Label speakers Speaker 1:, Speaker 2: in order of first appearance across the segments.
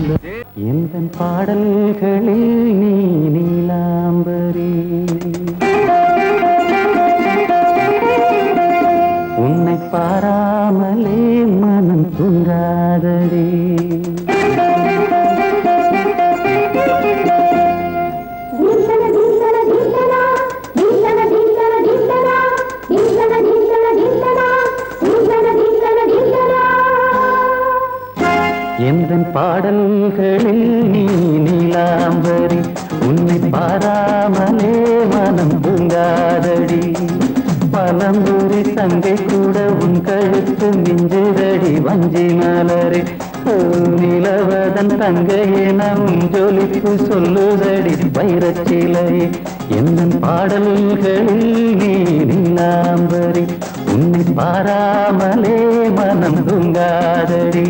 Speaker 1: எந்தன் பாடல்களில் நீ நீலாம்பரி உன்னை பாராமலே மனம் தூங்காதடி எந்தன் பாடல்களில் நீ நீலாம்பரி உன்னை பாராமலே மனம் தூங்காதடி பலம்பூரி தங்கை கூட உன் கழுத்து மிஞ்சுதடி வஞ்சி மலரே நிலவதன் தங்கையே நம் ஜொலிப்பு சொல்லுதடி வைரச்சிலை எந்தன் பாடல்களில் நீ நீலாம்பரி உன்னை பாராமலே மனம் தூங்காதடி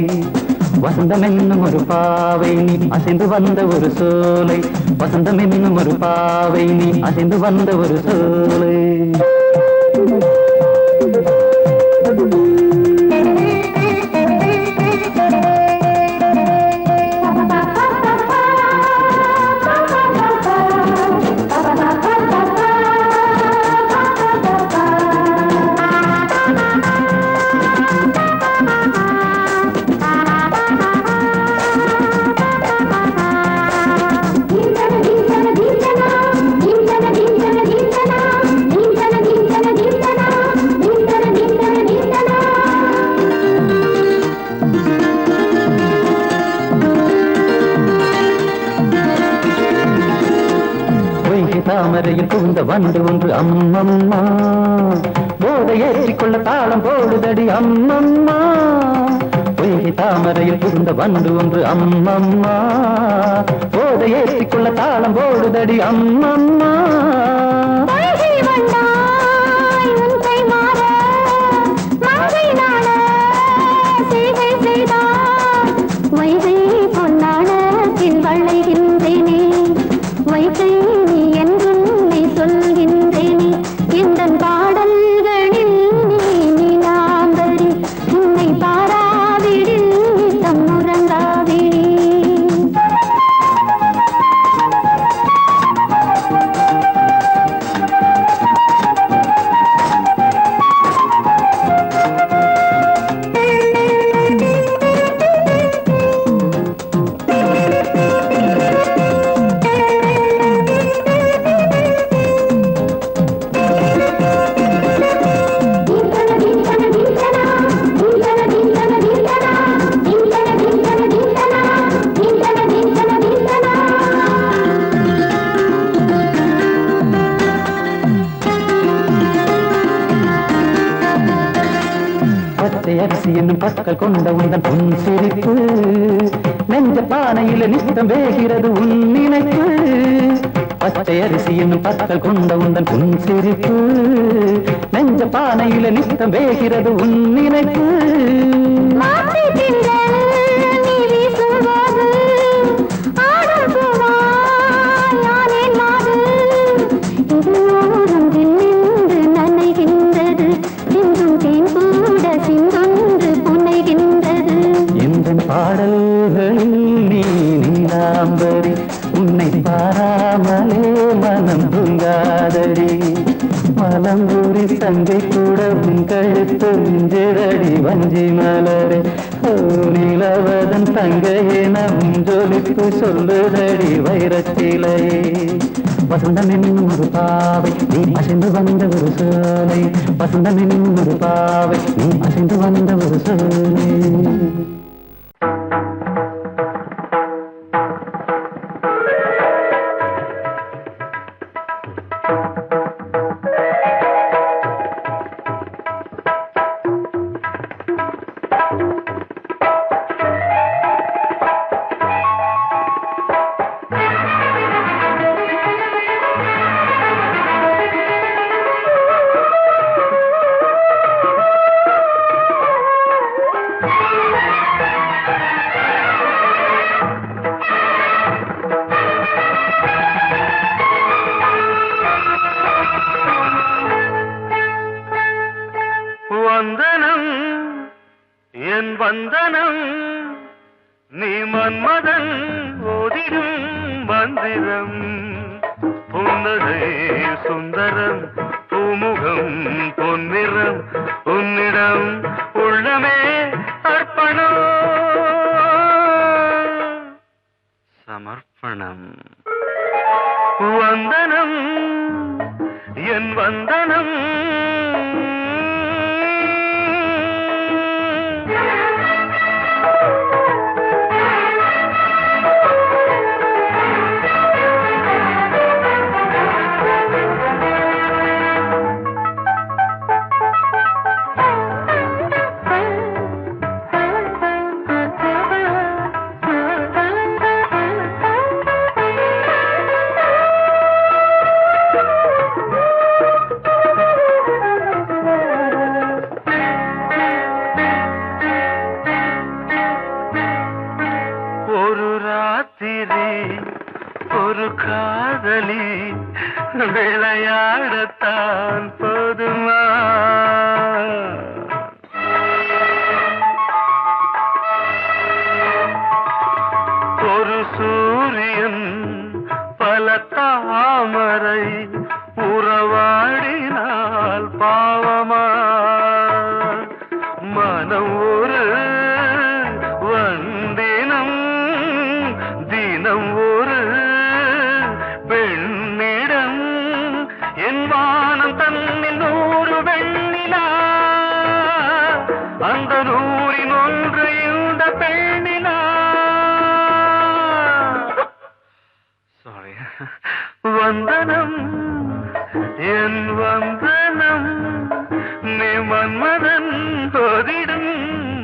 Speaker 1: வசந்தம் என்னும் ஒரு பாவை நீ அசைந்து வந்த ஒரு சோலை வசந்தம் என்னும் ஒரு பாவை நீ அசைந்து வந்த ஒரு சோலை தாமரையில் புகுந்த வண்டு ஒன்று அம்மம்மா போதை ஏற்றிக்கொள்ள தாளம் போடுதடி அம்மம்மா பொய்கை தாமரையில் புகுந்த வண்டு ஒன்று அம்மம்மா போதை ஏற்றிக்கொள்ள தாளம் போடுதடி அம்மம்மா அரிசி என்னும் பற்கள் கொண்ட உந்தன் பொன் சிரிப்பு நெஞ்ச பானையில நித்தம் வேகிறது உன் நினைப்பு பச்சை அரிசி என்னும் பற்கள் கொண்ட உந்தன் பொன் சிரிப்பு நெஞ்ச பானையில நித்தம் வேகிறது உன் நினைப்பு பாடல்களில் நீ நீலாம்பரி உன்னை பாராமலே மனம் தூங்காதடி மலம்பூரி தங்கை கூட உன் கழுத்து மிஞ்சிரடி வஞ்சி மலரே நிலவதன் தங்கையே நம் ஜொலிப்பு சொல்லுதடி வைரச்சிலையே வசந்தம் என்னும் ஒரு பாவை நீ அசைந்து வந்த ஒரு சோலை வசந்தம் என்னும் ஒரு பாவை நீ அசைந்து வந்த ஒரு சோலை
Speaker 2: வந்தனம் என் வந்தனம் நீ மன்மதன் ஓதிடும் மந்திரம் புன்னகை சுந்தரம் பூமுகம் பொன்னிறம் உன்னிடம் உள்ளமே அர்ப்பணம் சமர்ப்பணம் வந்தனம் என் வந்தனம் ஒரு காதலி விளையாடத்தான் போதுமா ஒரு சூரியன் பல தாமரை உறவாடினால் பாவமா மனம் ஒரு வந்தினம் தினம் ஒரு பெண்ணிடம் என் வானம் தன்னில் 100 வெண்ணிலா அந்த 100இன் ஒன்று இந்த பெண்ணிலா சாரி வந்தனம் என் வந்தனம் நீ மன்மதன் ஓதிடும்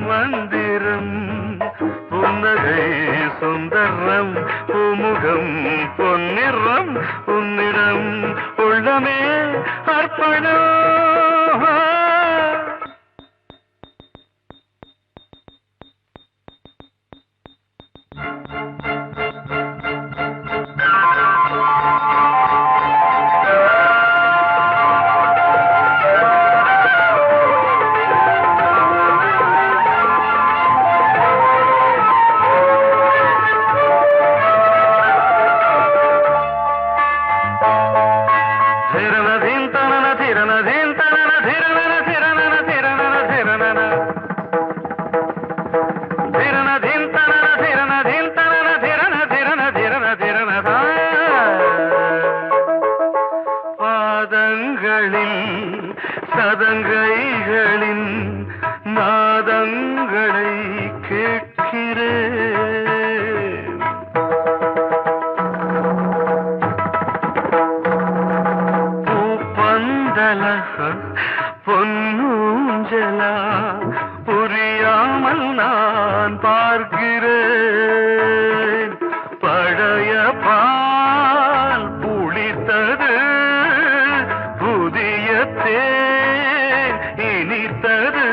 Speaker 2: மந்திரம் புன்னகை சுந்தரம் பூமுகம் பொன்னிறம் உன்னிடம் உள்ளமே அர்ப்பணம் சதங்கைகளின் நாதங்களை கேட்கிறேன் பூப்பந்தல பொன்னூஞ்சலா புரியாமல் நான் பார்க்கிறேன் பழைய பால் புளித்தது புதிய இனித்தது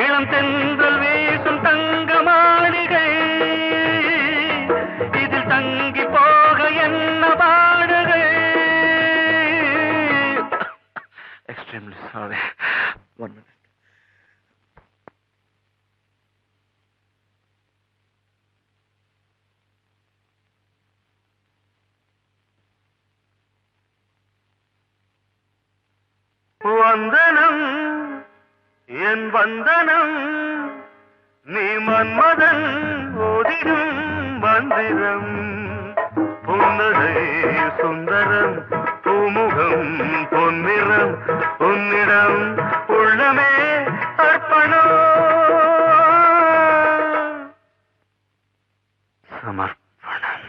Speaker 2: இளம் தென்றல் வீசும் தங்க மாளிகை இதில் தங்கி போக என்ன பாடுகை எக்ஸ்ட்ரீம்லி சாரி ஒன் மினிட் வந்தனம் என் வந்தனம் நீ மன்மதன் ஓதிடும் மந்திரம் புன்னகை சுந்தரம் பூமுகம் பொன்னிறம் உன்னிடம் உள்ளமே அர்ப்பணம் சமர்ப்பணம்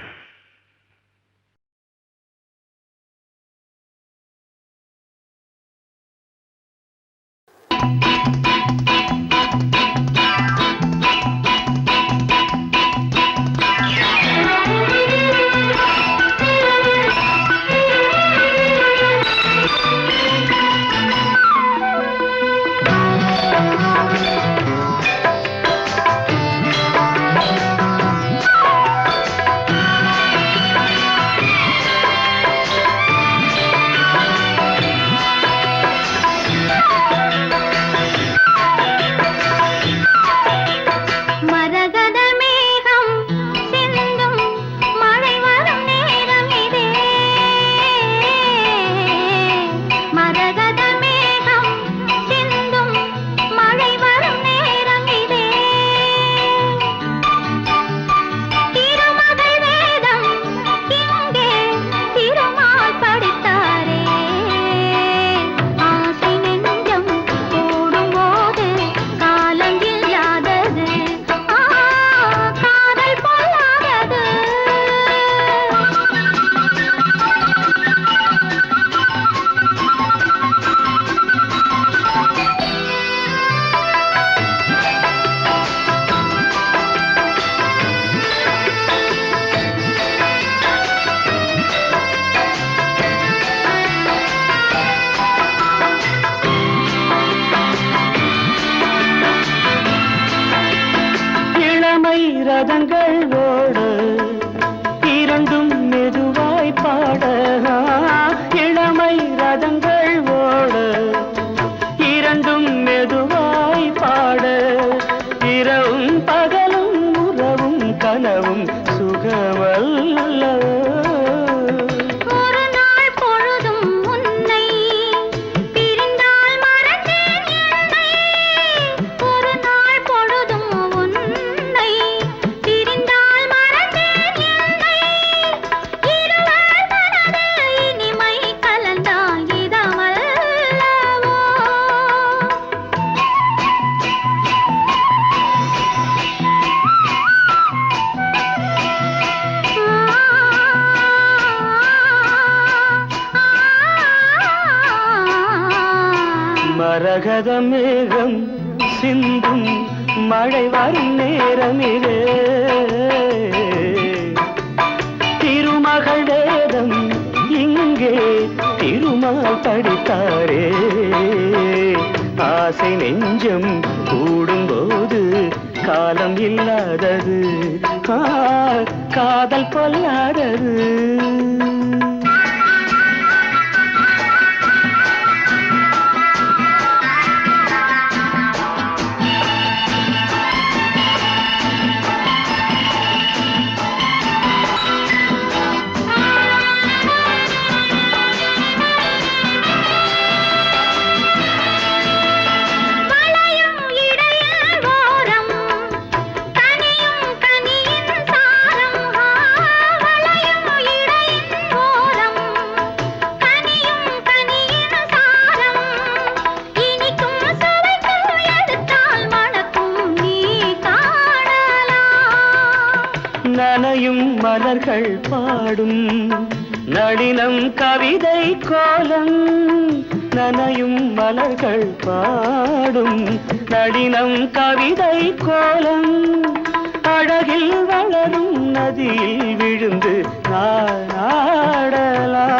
Speaker 1: மரகத மேகம் சிந்தும் மழை வரும் நேரமிலே திருமகள் வேதம் இங்கே திருமால் படித்தாரே ஆசை நெஞ்சம் கூடும்போது காலம் இல்லாதது காதல் கொள்ளாதது நனையும் மலர்கள் பாடும் நளினம் கவிதை கோலம் நனையும் மலர்கள் பாடும் நளினம் கவிதை கோலம் அழகில் வளரும் நதியில் விழுந்து நாடலாம்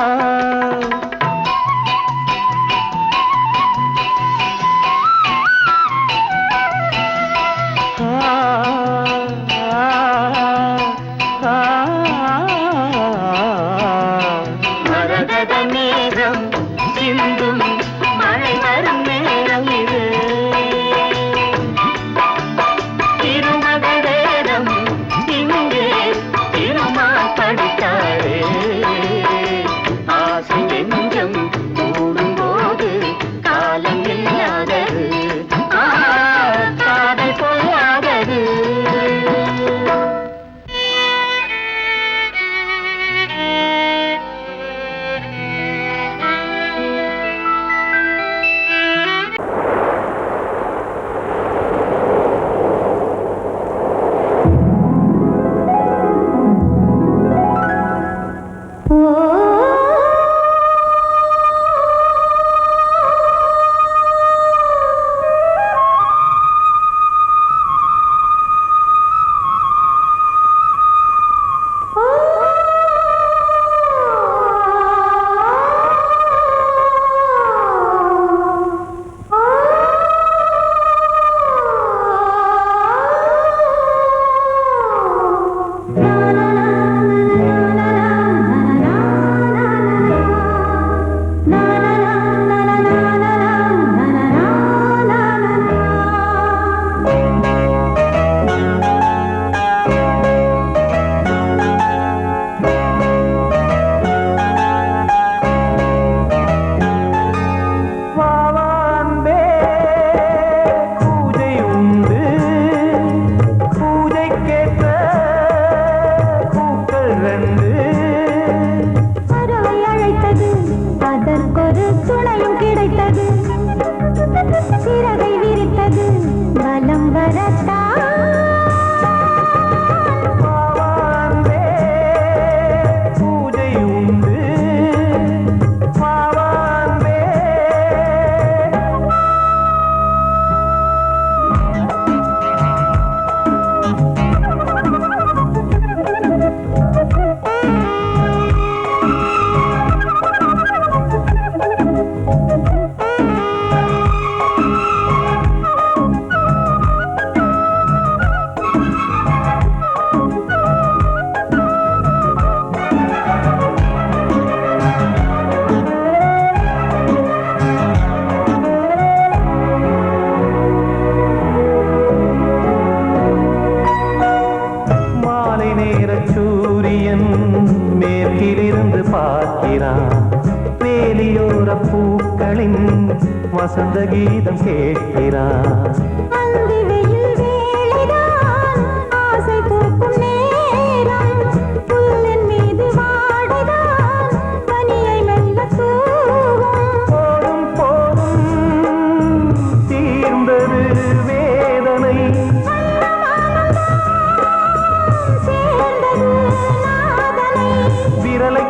Speaker 3: வசந்த கீதம் கேட்கிறான்.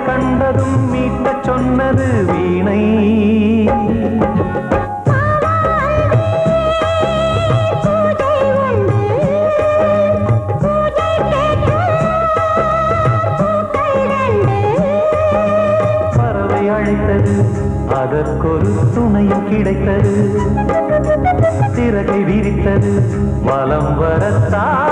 Speaker 3: கண்டதும் மீட்ட சொன்னது வீணை. அழைத்தது அதற்கொரு துணையும் கிடைத்தது சிறகை விரித்தது வலம் வரத்தான்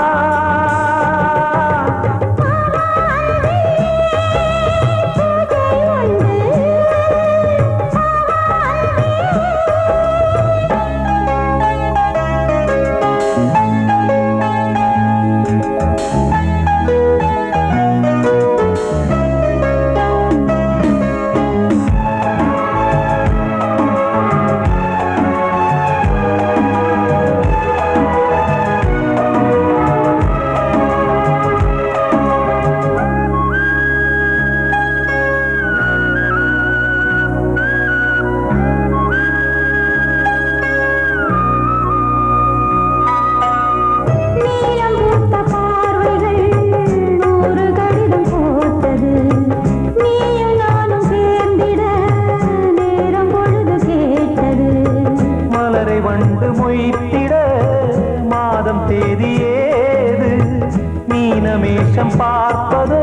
Speaker 3: மீனமேஷம் பார்ப்பதோ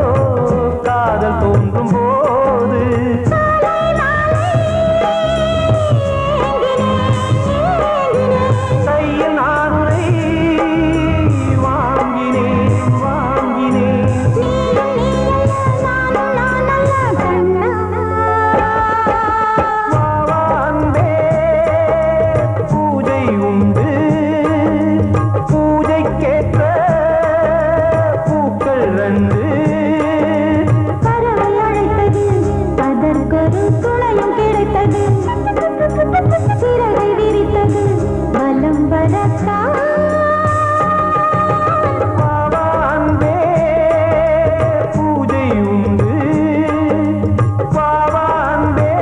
Speaker 3: காதல் தோன்றும் போது கையில் நானுரை வாங்கினேன் வாங்கினேன் வாவாந்தே பூஜை உண்டு பூஜைக்கேற்ற
Speaker 4: சிறகை விரித்தது வலம் வரத்தான்
Speaker 3: பூஜை உண்டு பாவாந்தே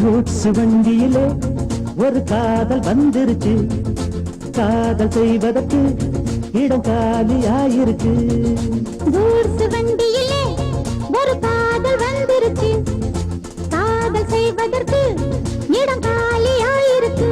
Speaker 1: கூட்ஸ் வண்டியிலே ஒரு காதல் வந்துருச்சு காதல் செய்வதற்கு இடம் காலியாயிருக்கு
Speaker 4: கூட்ஸ் வண்டியிலே ஒரு காதல் வந்துருச்சு காதல் செய்வதற்கு இடம் காலியாயிருக்கு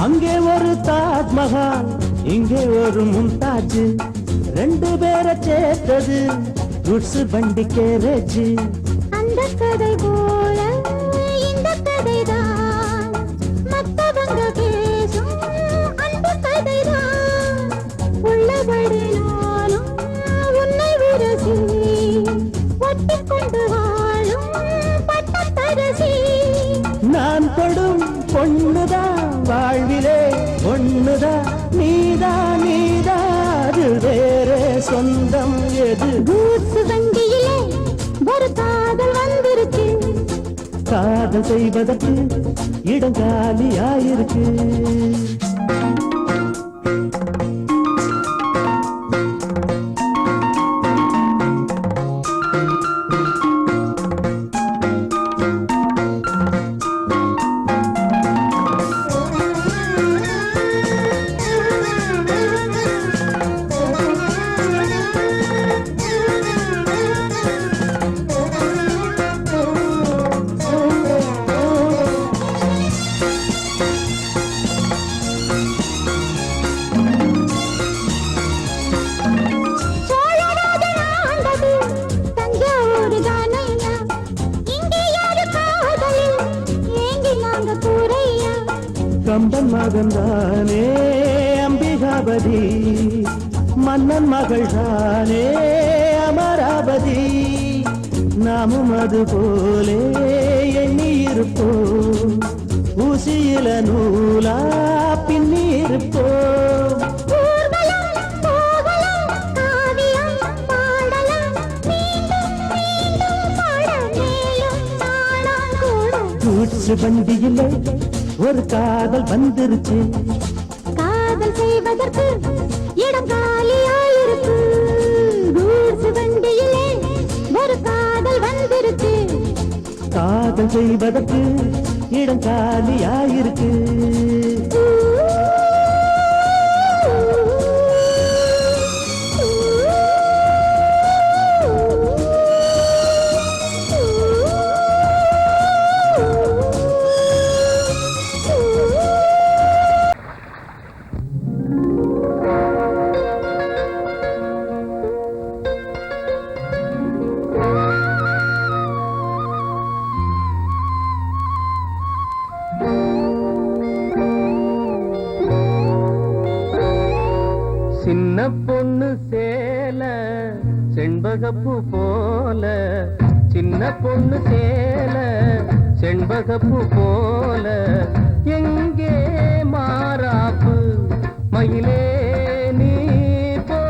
Speaker 1: அங்கே ஒரு தாஜ்மஹால் இங்கே ஒரு மும்தாஜ் ரெண்டு பேரை சேர்த்தது குட்ஸ் வண்டி கேரேஜ்
Speaker 4: அந்த கதை போல இந்த கதைதான் மத்தவங்க பேசும் அந்த கதைதான் உள்ளபடி நானும் உன்னை விரசி ஒட்டிக்கொண்டு வாழும் பட்டத்தரசி
Speaker 1: நான் தொடும் பொண்ணுதான் வாழ்விலே ஒண்ணுதான் நீதா அது வேற சொந்தம் எது
Speaker 4: கூட்ஸ் வண்டியிலே ஒரு காதல் வந்துருச்சு
Speaker 1: காதல் செய்வதற்கு இடம் காலியாயிருக்கு
Speaker 3: தானே அம்பிகாபதி, மன்னன் மகள் தானே அமராவதி. நாமும் அது போலே எண்ணி இருப்போம், ஊசியில நூலா பின்னி இருப்போம்.
Speaker 4: ஊர்வலம் போகலாம், காவியம் பாடலாம், மீண்டும் மீண்டும் பாட மேலும் நாளாம் கூடும்.
Speaker 3: கூச்சு வண்டியிலே ஒரு காதல் வந்துருச்சு,
Speaker 4: காதல் செய்வதற்கு இடம் காலியாயிருக்கு. கூட்ஸ் வண்டியிலே ஒரு காதல் வந்திருக்கு.
Speaker 3: காதல் செய்வதற்கு இடம் காலியாயிருக்கு. சின்ன பொண்ணு சேல செண்பகப்பூ போல, சின்ன பொண்ணு சேல செண்பகப்பூ போல, எங்கே மாறாப்பு மயிலே நீ போ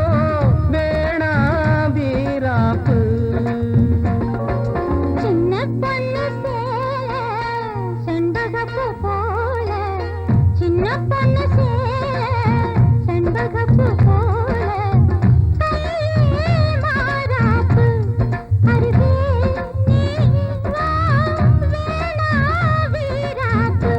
Speaker 3: வேணா வீராப்பு.
Speaker 4: சின்ன பொண்ணு சேல செண்பகப்பூ போல, சின்ன பொண்ணு சேல செண்பகப்பூ போல, கையே மாறாப்பு அருகே நீ வா வேணா வீராப்பு.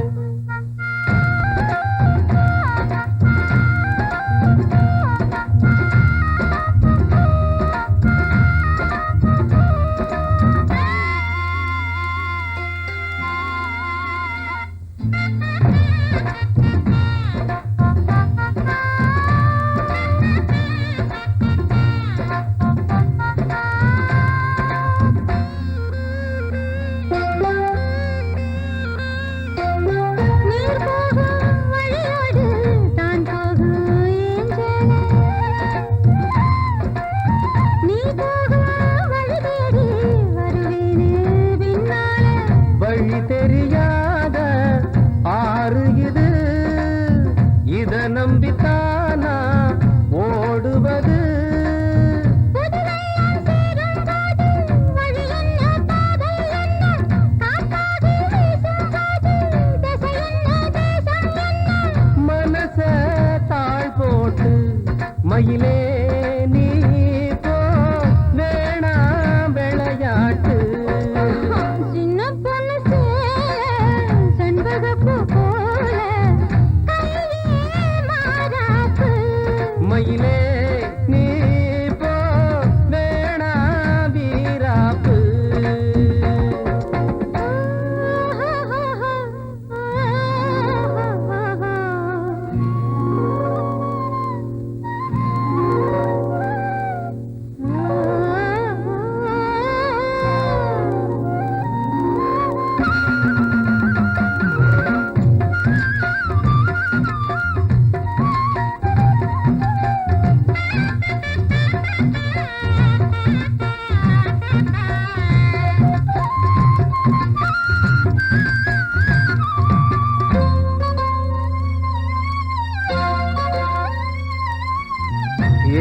Speaker 4: நீர் போகும் வழியோடு தான் போகும் ஏஞ்சல, நீ போகும் வழி தேடி வருவேனே பின்னால.
Speaker 3: வழி தெரியாத ஆறு இது, இத நம்பித்தானா ஓடுவது.
Speaker 4: புதுவெள்ளம் சேரும் போது வழி என்ன பாதை என்ன, காற்றாகி வீசும் போது திசை என்ன தேசம் என்ன.
Speaker 3: மனச தாழ் போட்டு மயிலே நீ போ வேணா விளையாட்டு.
Speaker 4: சின்ன பொண்ணு சேல செண்பகப்பூ போல, கையே மாறாப்பு
Speaker 3: மயிலே நீ போ வேணா வீராப்பு.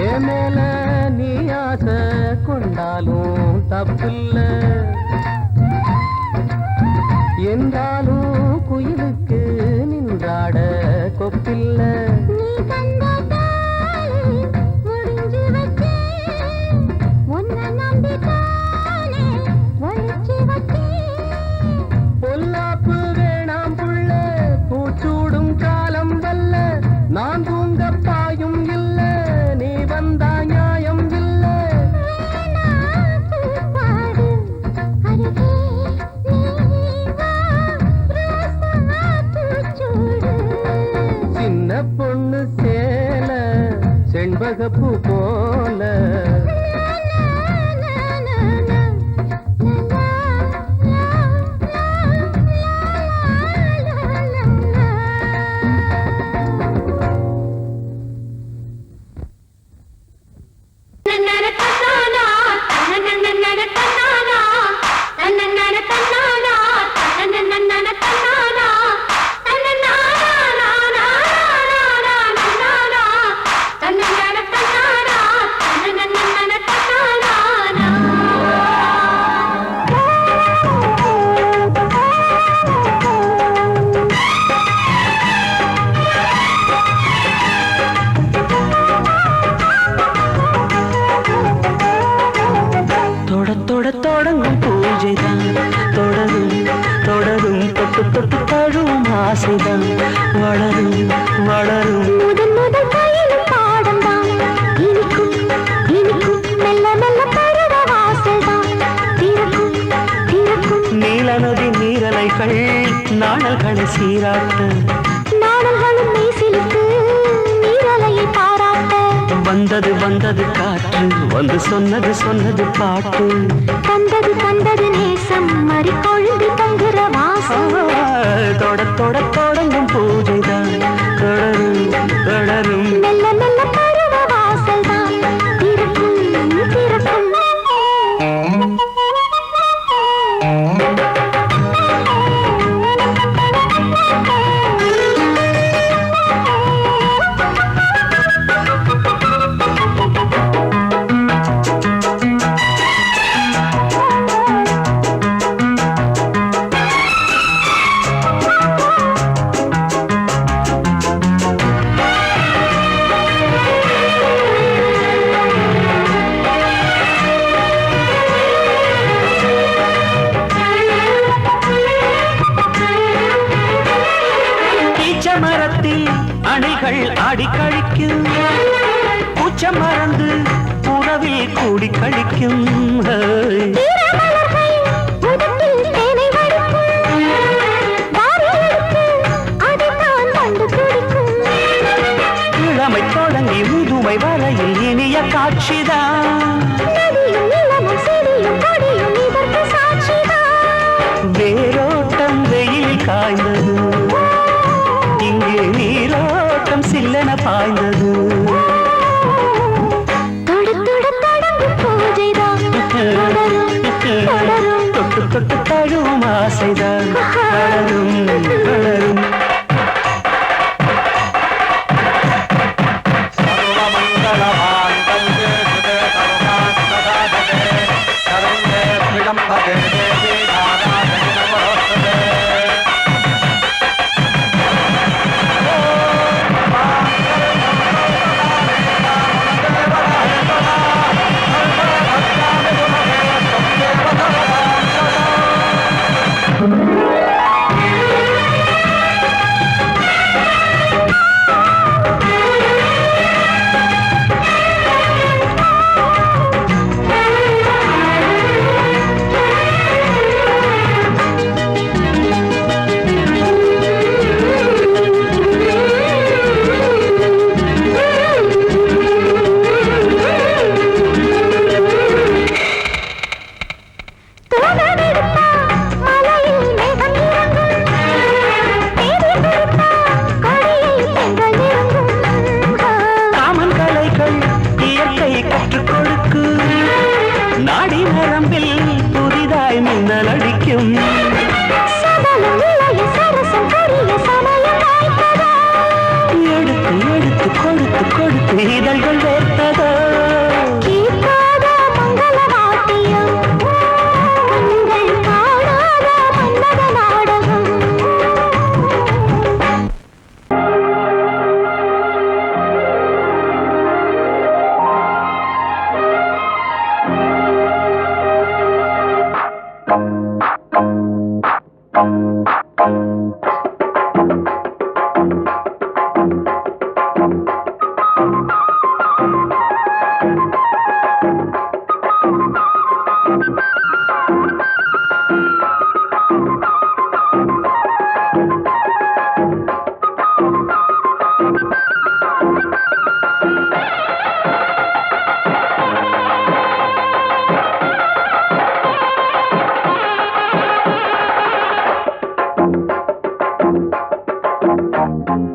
Speaker 3: ஏன் மேல நீ ஆசை கொண்டாலும் தப்பில்ல, என்றாலும் குயிலுக்கு நின்றாட கொப்பில்ல.
Speaker 4: நீ தந்த தாலி முடிஞ்சு வச்சேன், உன்னை நம்பித்தானே ஒழிச்சு வச்சேன்.
Speaker 3: பொல்லாப்பு வேணாம் புள்ள, பூச்சூடும் காலம் வல்ல, நான் தூங்க பாயும் இல்ல, நீ வந்தா நியாயம் இல்ல.
Speaker 4: வேணா பூப்பாடு அருகே நீ வா ரோசா பூச்சூடு.
Speaker 3: சின்ன பொண்ணு சேல செண்பகப்பூ போல,
Speaker 1: சீராட்ட
Speaker 4: நாடல்களும் மெய்சிலுக்கு நீரலையை பாராட்ட
Speaker 1: வந்தது வந்தது காற்று வந்து சொன்னது சொன்னது பாட்டு
Speaker 4: தந்தது தந்தது நேசம் மறிக்கொழுந்து தங்குற வாசம்
Speaker 1: தொட தொட தொடங்கும் பூஜைதான் தொடரும் தொடரும்
Speaker 4: மெல்ல மெல்ல பருவ வாசல் தான் திறக்கும் திறக்கும்
Speaker 1: மரத்தில் அணைகள் ஆடி கழிக்கும் பூச்ச மறந்து உறவில் கூடி கழிக்கும் இளமை தொடங்கி முதுமை வரையில் இனிய காட்சிதான் வேரோட்டம் வெயில் காய்ந்தது இங்கே நீரோட்டம் சில்லென பாய்ந்தது தொட்டு தொட்டு தழுவும் ஆசைதான் வளரும் வளரும்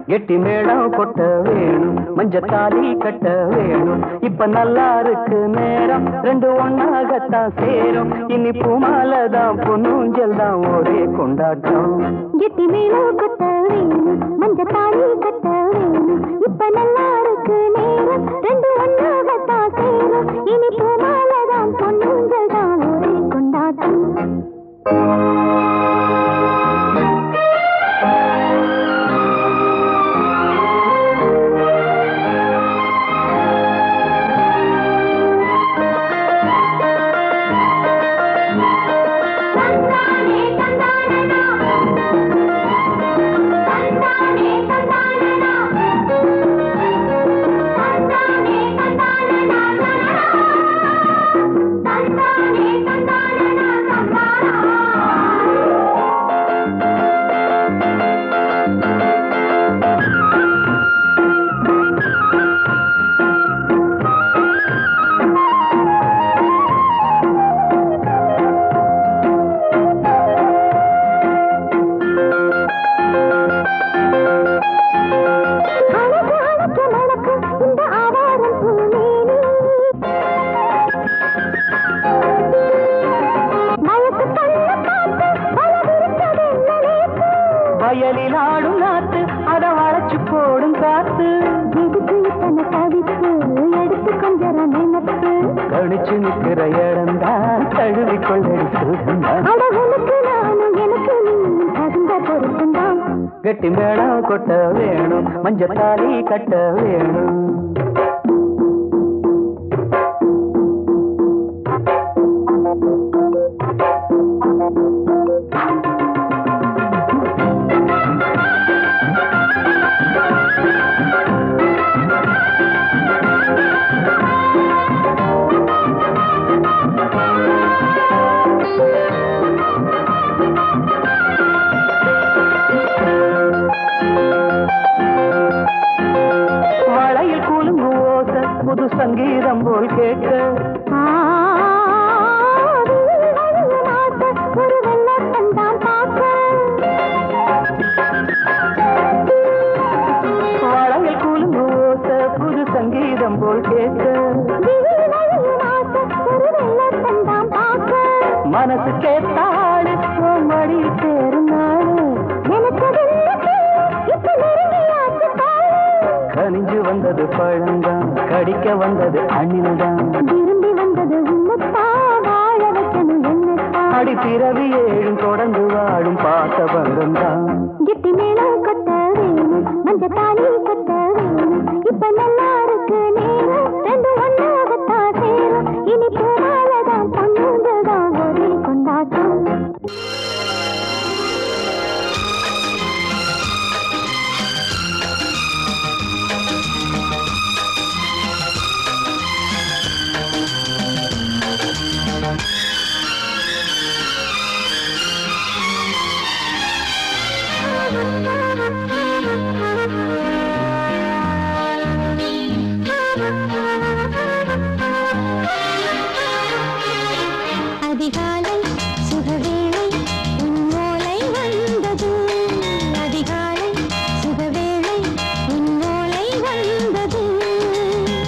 Speaker 1: கெட்டி மேளம் கொட்ட வேணும் மஞ்ச தாலி கட்ட வேணும் இப்ப நல்லா இருக்கு நேரம் ரெண்டு ஒன்னாகத்தான் சேரும் இனி பூமாலதான் பொன்னூஞ்சல் தான் ஒரே கொண்டாட்டம்
Speaker 4: கெட்டி மேளம் கொட்ட வேணும் மஞ்ச தாலி கட்ட வேணும் இப்ப நல்லா இருக்கு நேரம் ரெண்டு ஒன்னாகத்தான் சேரும் இனி பூமாலதான் பொன்னூஞ்சல் தான் ஒரே கொண்டாட்டம்
Speaker 1: தனிச்சு நிற்கிற இடம்தான் தழுவி கொள்ளடி சுகந்தான்
Speaker 4: அழகுக்கு நானும் எனக்கு நீ தகுந்த பொருத்தந்தான்
Speaker 1: கெட்டி மேளம் கொட்ட வேணும் மஞ்சத்தாலி கட்ட வேணும் புது சங்கீதம் போல் கேட்க
Speaker 4: ஒரு வெள்ளத்தான் பார்க்க
Speaker 1: வளையல் கூலும் ஓச புது சங்கீதம் போல் கேட்க
Speaker 4: ஒரு வெள்ளத்தான் பார்க்க
Speaker 1: மனசு கேட்டாடு மடி சேரும் நாடு
Speaker 4: எனக்கு இப்ப நெருங்கியாச்சு
Speaker 1: கனிஞ்சு வந்தது பழந்தான் கடிக்க வந்தது அணில்தான்
Speaker 4: விரும்பி வந்தது உன்னத்தா வாழ வைக்கணும் என்னத்தா
Speaker 1: அடி பிறவி ஏழும் தொடர்ந்து வாழும் பாசபந்தம் தான்
Speaker 4: கிட்டி மேளம் கொட்ட வேணும் மஞ்சத்தாலி கட்ட வேணும் இப்ப நல்லா இருக்கு நேரம் ரெண்டு ஒன்னாகத்தான் சேரும் இனி பூமாலதான் பொண்ணுங்கதான் ஒரே கொண்டாட்டம் அதிகாலை சுகவேளை உன்னோலை வந்தது அதிகாலை சுகவேளை உன்னோலை வந்தது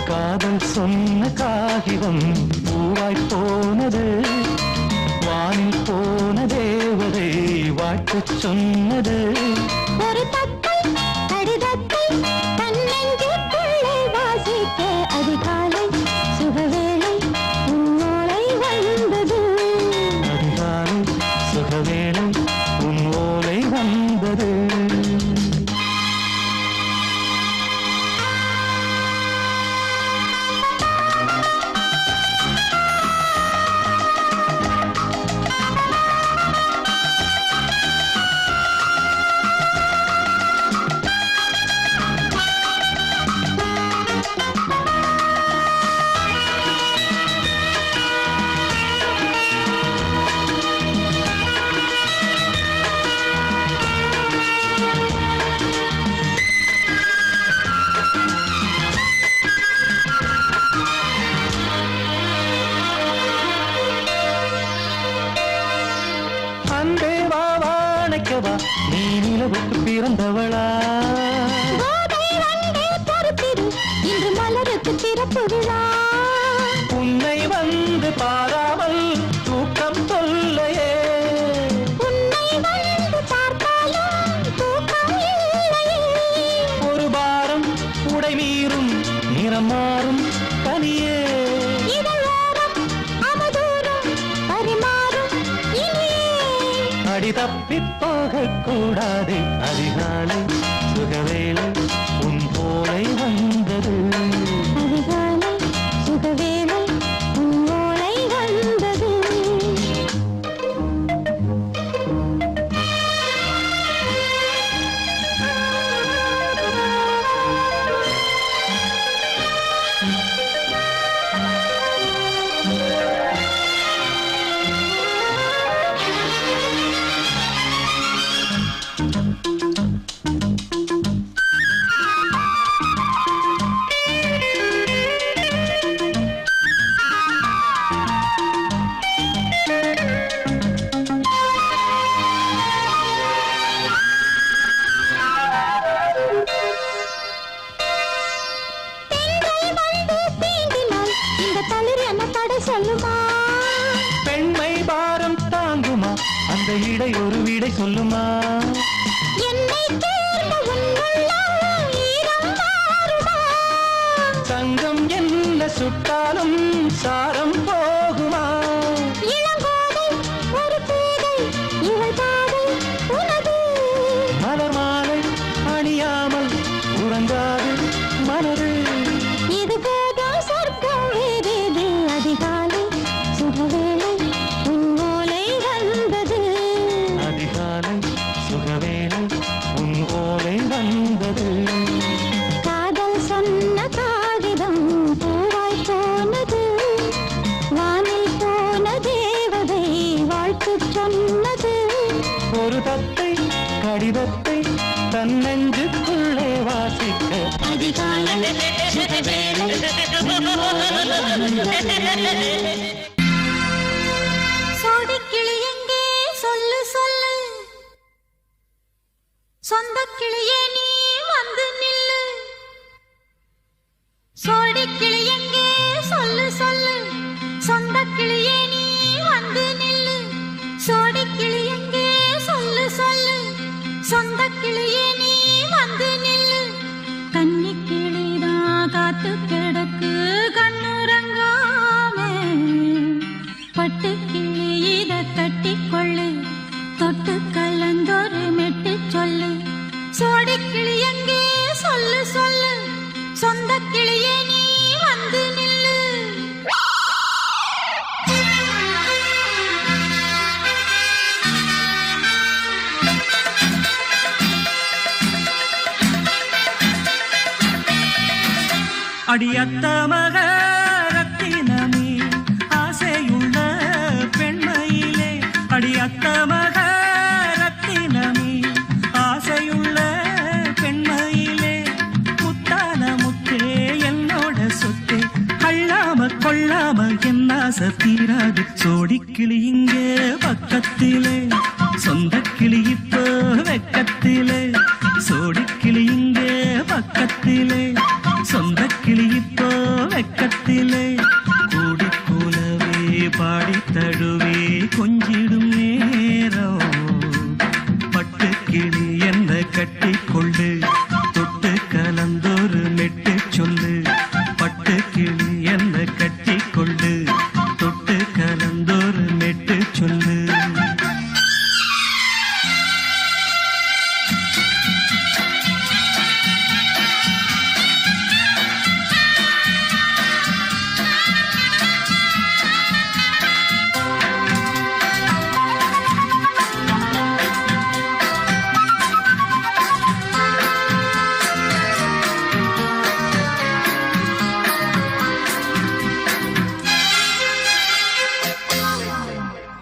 Speaker 1: காதல் சொன்ன காகிதம் பூவாய் போனது வானில் போன தேவதை வாழ்த்து சொன்னது
Speaker 4: ஒரு தத்தை கடிதத்தை தன்னெஞ்சுக்குள்ளே வாசிக்க அதிகாலை சுகவேளை உன்னோலை வந்தது
Speaker 1: அதிகாலை சுகவேளை உன் ஓலை வந்தது அன்பே வா வாழைக்கவா நீ நிலவுக்கு பிறந்தவளா
Speaker 4: கோதை வந்தே பொறுத்திரு இன்று மலருக்கு திறப்பு விழா
Speaker 1: உன்னை வந்து பாராமல் தூக்கம் சொல்லையே
Speaker 4: உன்னை வந்து பார்த்தாலும் தூக்கம் இல்லையே
Speaker 1: ஒரு பாரம் உடை மீறும் நிறம் மாறும் கனியே
Speaker 4: இதழோரம் அவதூறும் பரிமாறும் இனியே
Speaker 1: அடி தப்பி போகக் கூடாது அதிகாலை சுகவேளை உன் போலை வந்தது
Speaker 4: அதிகாலை சுகவேளை உன்னோலை வந்தது சொல்லுமா
Speaker 1: பெண்மை பாரம் தாங்குமா அந்த இடை ஒரு விடை சொல்லுமா
Speaker 4: என்னை தேர்ந்த உன்னுள்ளம் ஈரம் மாறுமா
Speaker 1: தங்கம் என்ன சுட்டாலும் சாரம் போகுமா?
Speaker 4: இளங்கோதை ஒரு பேதை இவள் பாதை உனது.
Speaker 1: மலர் மாலை அணியாமல் உறங்காது மனது.
Speaker 4: இது போதும் சொர்க்கம் வேறேது. அதிகாலை சுகவேளை உன் ஓலை வந்தது.
Speaker 1: அதிகாலை சுகவேளை உன் ஓலை வந்தது.
Speaker 4: காதல் சொன்ன காகிதம் பூவாய் போனது. வானில் போன தேவதை வாழ்த்து சொன்னது.
Speaker 1: ஒரு தத்தை கடிதத்தை தன் நெஞ்சுக்குள்ளே வாசிக்க அதிகாலை சுகவேளை உன் ஓலை வந்தது.
Speaker 4: சோடிக்கிளி எங்கே சொல்லு சொல்லு. சொந்த கிளியே நீ வந்து நில்லு. சோடிக்கிளி எங்கே சொல்லு சொல்லு. சொந்த கிளியே நீ வந்து நில்லு. சோடிக்கிளி எங்கே சொல்லு சொல்லு. சொந்த கிளியே நீ வந்து நில்லு. கன்னி கிளிதான் காத்து கிடக்கு கண்ணுறங்காமே. பட்டு கிளி இத கட்டிக்கொள்ளு. தொட்டு கலந்தொரு மெட்டு சொல்லு. சோடி கிளி எங்கே சொல்லு சொல்லு. சொந்த கிளியே நீ வந்து நில்லு.
Speaker 3: அடியத்த மக ரத்தினமே ஆசையுள்ள பெண்மையிலே. அடியத்த மக ரத்தினமே ஆசையுள்ள பெண்மையிலே. முத்தான முத்தே என்னோட சொத்தே. அள்ளாம கொள்ளாம என்ன தீராது. சோடிக்கிளி இங்கே பக்கத்திலே. சொந்த கிளி இப்போ வெக்கத்திலே. சோடிக்கிளி இங்கே பக்கத்திலே. சொந்த கிளி இப்போ வெக்கத்திலே. கூடி கூலவே பாடி தழுவே கொஞ்சிடும் நேரம். பட்டு கிளி என்ன கட்டி கொள்ளு. தொட்டு கலந்தொரு மெட்டு சொல்லு. பட்டு கிளி என்ன கட்டி கொள்ளு. தொட்டு கலந்தொரு மெட்டு சொல்லு.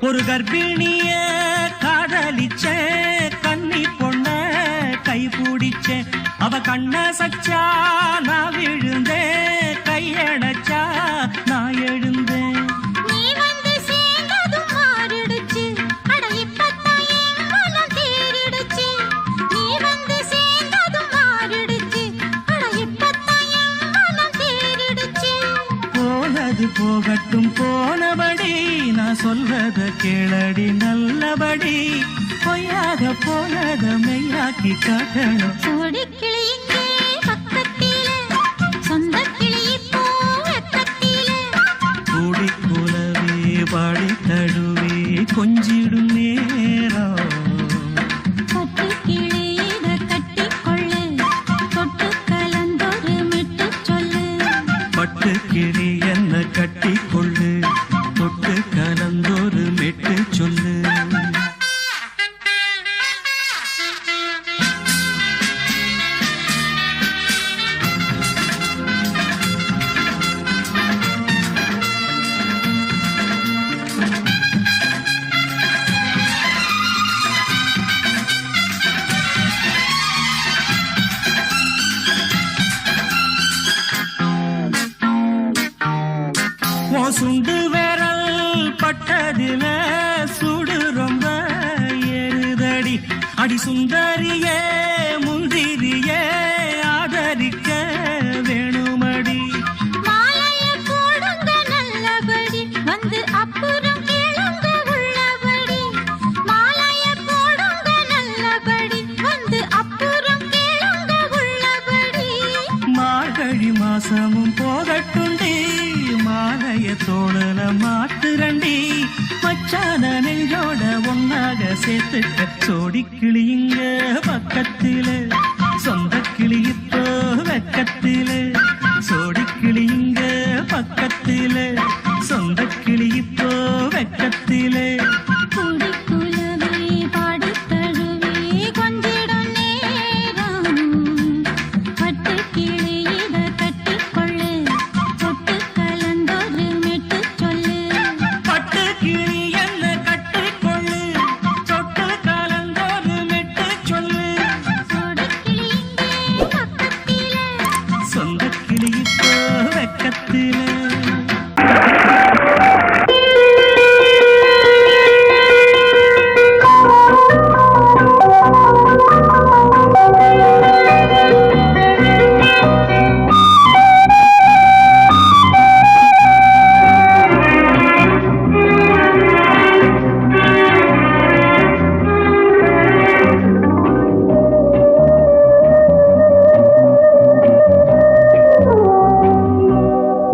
Speaker 3: ஒரு கர்ப்பிணிய காதலிச்ச கன்னி பொண்ண கை பிடிச்ச. அவ கண்ண சச்சா நான் விழுந்தேன். கையடைச்சா நான் எழுந்தேன்.
Speaker 4: நீ வந்து சேர்ந்ததும் மாறிடுச்சு. அட இப்பத்தான் என் மனம் தேறிடுச்சு. நீ வந்து சேர்ந்ததும் மாறிடுச்சு. அட இப்பத்தான் என் மனம் தேறிடுச்சு.
Speaker 3: போனது போகட்டும் போனபடி. நான் சொல்றத கேளடி நல்லபடி. பொய்யாக போனத மெய்யாக்கி காட்டணும்.
Speaker 4: சோடிக்கிளி இங்கே பக்கத்திலே. சொந்த கிளி இப்போ வெக்கத்திலே.
Speaker 3: கூடி கூலவே பாடி தழுவே கொஞ்சிடும் நேரம்.
Speaker 4: பட்டு கிளி இத கட்டிக்கொள்ளு. தொட்டு கலந்தொரு மெட்டு சொல்லு.
Speaker 3: பட்டு கிளி என்ன கட்டி கொள்ளு. தொட்டு கலந்தொரு மெட்டு சொல்லு. சுண்டு விரல் பட்டதில சுடு ரொம்ப ஏறுதடி. அடி சுந்தரியே முந்திரியே ஆதரிக்க வேணுமடி.
Speaker 4: மாலைய போடுங்க நல்லபடி. வந்து அப்புறம் கேளுங்க உள்ளபடி. மாலைய போடுங்க நல்லபடி. வந்து அப்புறம் கேளுங்க உள்ளபடி.
Speaker 3: மார்கழி மாசமும் போகட்டுண்டி மாலைய தோழல மாத்துரண்டி மச்சான நெஞ்சோட ஒன்னாக சேர்த்துக்க சோடி கிளியுங்க பக்கத்தில சொந்த கிளி இப்போ வெக்கத்தில சோடி கிளியுங்க பக்கத்தில சொந்த கிளி இப்போ வெக்கத்தில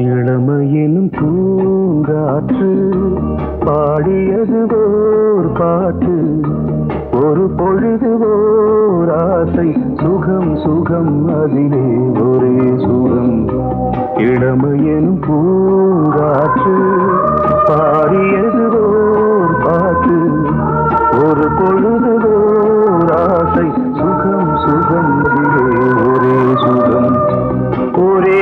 Speaker 1: இளமையினும் பூங்காற்று பாடியது ஓர் பாட்டு ஒரு பொழுது ஓர் ஆசை சுகம் சுகம் அதிலே ஒரே சுகம் இளமையினும் பூங்காற்று பாடியது ஓர் பாட்டு ஒரு பொழுது ஓர் ஆசை சுகம் சுகம் அதிலே ஒரே சுகம் ஒரே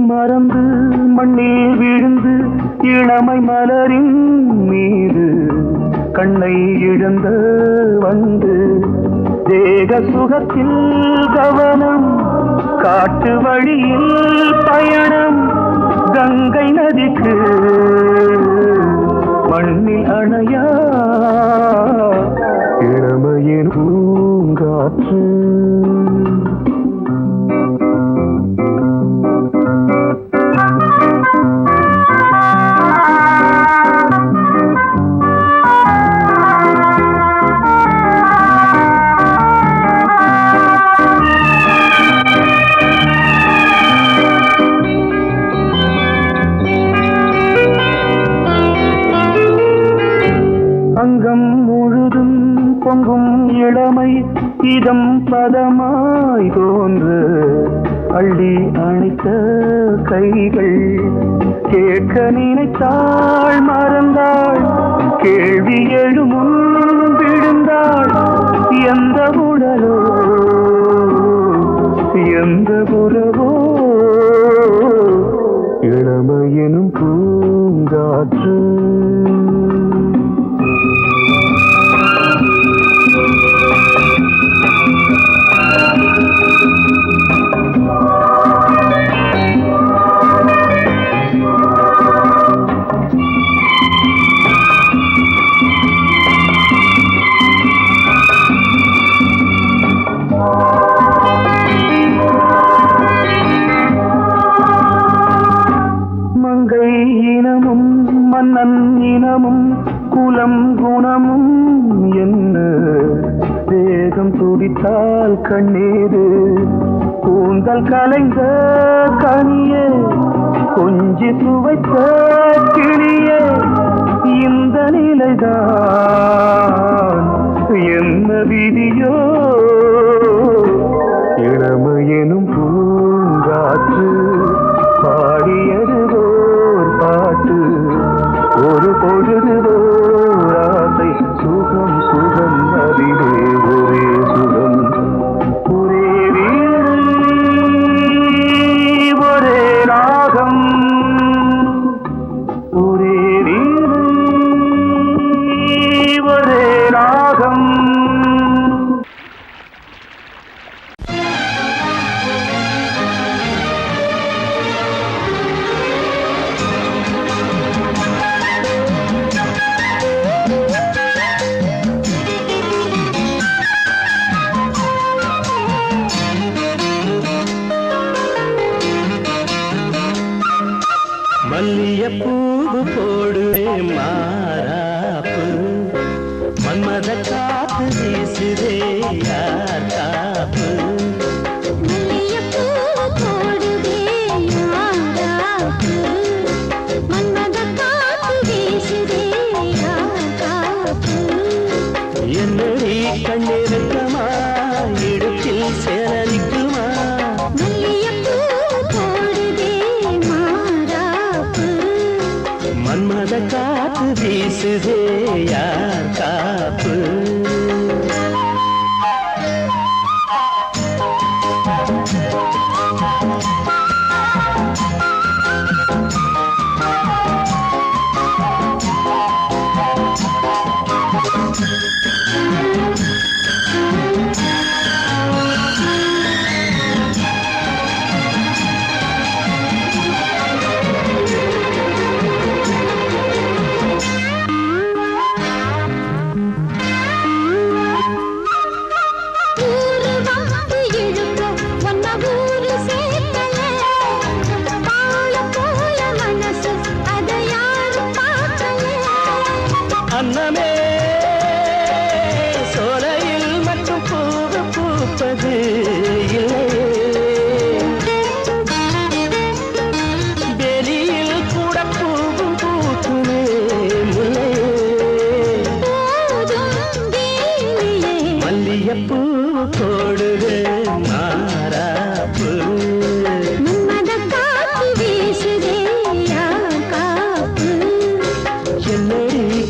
Speaker 1: மறந்து மண்ணில் விழுந்து இளமை மலரின் மீது கண்ணை இழந்த வந்து தேக சுகத்தில் கவனம் காட்டு வழியில் பயணம் கங்கை நதிக்கு மண்ணில் அணையா இளமையின் பூங்காற்று அங்கம் முழுதும் பொங்கும் இளமை இதம் பதமாய் தோன்று அள்ளி அணைத்த கைகள் கேட்க நினைத்தாள் மறந்தாள் கேள்வி எழுமுன் விழுந்தாள் எந்த உடலோ எந்த புறவோ இளமையெனும் பூங்காற்று மங்கை இனமும் மன்னன் இனமும் குலம் குணமும் என்ன வேகம் துடித்தால் கண்ணீரு கூந்தல் கலைந்த கனியே கொஞ்சி துவைத்த கிளியே இந்த நிலைதான் என்ன விதியோ இளமையெனும் பூங்காற்று பாடியது ஓர் பாட்டு ஒரு பொழுது ஓர் ஆசை சுகம் சுகம் அதிலே ஒரே சுகம் ஒரே வீடு ஒரே ராகம் மல்லியப்பூவு போடுவே மாறாப்பு மன்மத காத்து வீசுதே யார் காப்பு என்னடி கண்ணிருக்கமா இடுப்பில் சேரலிக்குமா மன்மத காத்து வீசுதே யார் காப்பு அன்னமே சோலையில் மட்டும் பூவு பூப்பது வெளியில் கூட பூவும் பூக்குமே மல்லியப்பூ போடுது மாறாப்பு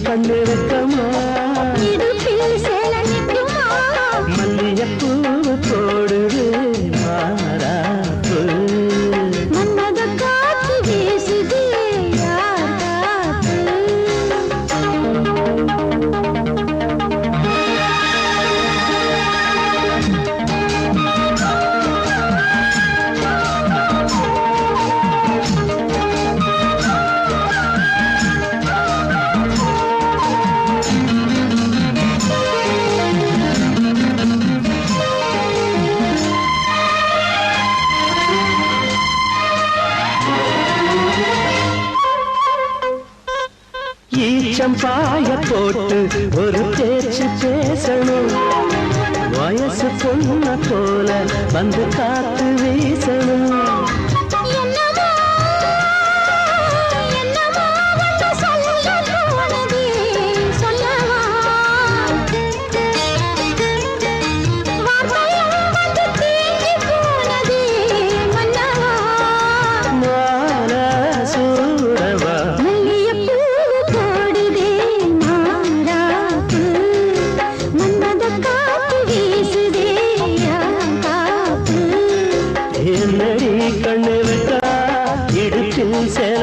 Speaker 1: கண்ணிருக்கமா மல்லியப்பூ போடுது மாறாப்பு ஈச்சம் பாய போட்டு ஒரு பேச்சு பேசணும் வயசு பொண்ண போல வந்து காத்து வீசணும் என்னடி கண்ணிருக்கா இடுப்பில் சேர